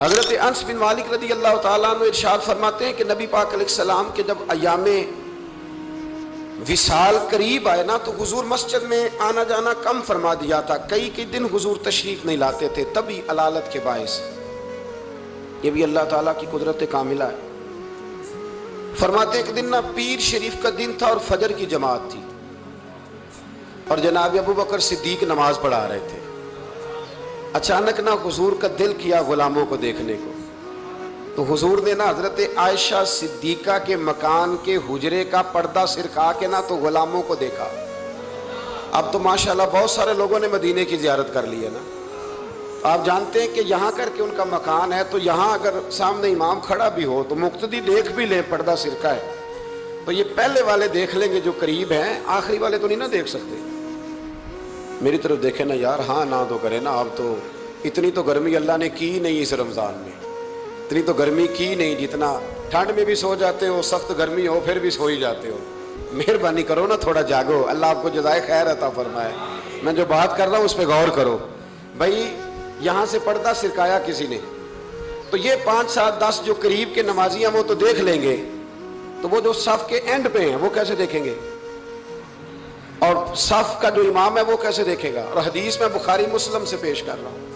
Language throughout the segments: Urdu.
حضرت انس بن مالک رضی اللہ تعالیٰ عنہ ارشاد فرماتے ہیں کہ نبی پاک علیہ السلام کے جب ایام وصال قریب آئے نا تو حضور مسجد میں آنا جانا کم فرما دیا تھا. کئی دن حضور تشریف نہیں لاتے تھے تبھی علالت کے باعث. یہ بھی اللہ تعالیٰ کی قدرت کاملہ ہے. فرماتے ہیں کہ دن نا پیر شریف کا دن تھا اور فجر کی جماعت تھی اور جناب ابو بکر صدیق نماز پڑھا رہے تھے. اچانک نہ حضور کا دل کیا غلاموں کو دیکھنے کو, تو حضور نے نا حضرت عائشہ صدیقہ کے مکان کے حجرے کا پردہ سرکا کے نا تو غلاموں کو دیکھا. اب تو ماشاءاللہ بہت سارے لوگوں نے مدینے کی زیارت کر لی ہے نا. آپ جانتے ہیں کہ یہاں کر کے ان کا مکان ہے تو یہاں اگر سامنے امام کھڑا بھی ہو تو مقتدی دیکھ بھی لیں پردہ سرکا ہے, تو یہ پہلے والے دیکھ لیں گے جو قریب ہیں, آخری والے تو نہیں نا دیکھ سکتے. میری طرف دیکھیں نا یار, ہاں نہ تو کرے نا. اب تو اتنی تو گرمی اللہ نے کی نہیں اس رمضان میں, اتنی تو گرمی کی نہیں جتنا ٹھنڈ میں بھی سو جاتے ہو, سخت گرمی ہو پھر بھی سو ہی جاتے ہو. مہربانی کرو نا, تھوڑا جاگو, اللہ آپ کو جزائے خیر عطا فرمائے. میں جو بات کر رہا ہوں اس پہ غور کرو. بھائی یہاں سے پردہ سرکایا کسی نے, تو یہ 5 7 10 جو قریب کے نمازی ہیں وہ تو دیکھ لیں گے, تو وہ جو صف کے اینڈ پہ ہیں وہ کیسے دیکھیں گے, اور صف کا جو امام ہے وہ کیسے دیکھے گا. اور حدیث میں بخاری مسلم سے پیش کر رہا ہوں.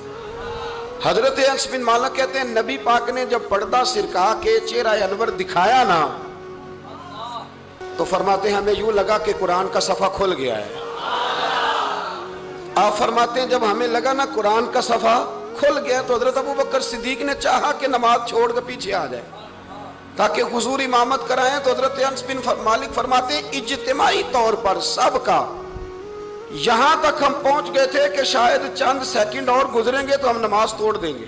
حضرت انس بن مالک کہتے ہیں نبی پاک نے جب پردہ سرکا کے چہرہ انور دکھایا نا تو فرماتے ہیں ہمیں یوں لگا کہ قرآن کا صفحہ کھل گیا ہے. آپ فرماتے ہیں جب ہمیں لگا نا قرآن کا صفحہ کھل گیا تو حضرت ابو بکر صدیق نے چاہا کہ نماز چھوڑ کے پیچھے آ جائے تاکہ حضور امامت کرائیں. تو حضرت انس بن مالک فرماتے ہیں اجتماعی طور پر سب کا یہاں تک ہم پہنچ گئے تھے کہ شاید چند سیکنڈ اور گزریں گے تو ہم نماز توڑ دیں گے,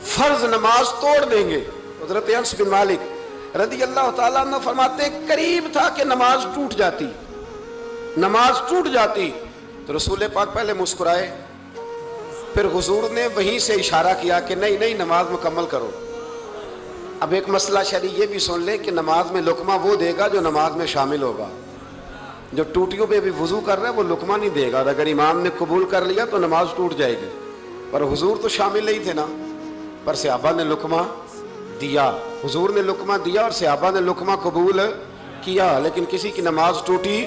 فرض نماز توڑ دیں گے. حضرت انس بن مالک رضی اللہ تعالیٰ عنہ فرماتے ہیں قریب تھا کہ نماز ٹوٹ جاتی. تو رسول پاک پہلے مسکرائے, پھر حضور نے وہیں سے اشارہ کیا کہ نہیں نماز مکمل کرو. اب ایک مسئلہ شرعی یہ بھی سن لیں کہ نماز میں لقمہ وہ دے گا جو نماز میں شامل ہوگا. جو ٹوٹیوں پہ بھی وضو کر رہا ہے وہ لقمہ نہیں دے گا, اور اگر امام نے قبول کر لیا تو نماز ٹوٹ جائے گی. پر حضور تو شامل نہیں تھے نا, پر صحابہ نے لقمہ دیا, حضور نے لقمہ دیا اور صحابہ نے لقمہ قبول کیا, لیکن کسی کی نماز ٹوٹی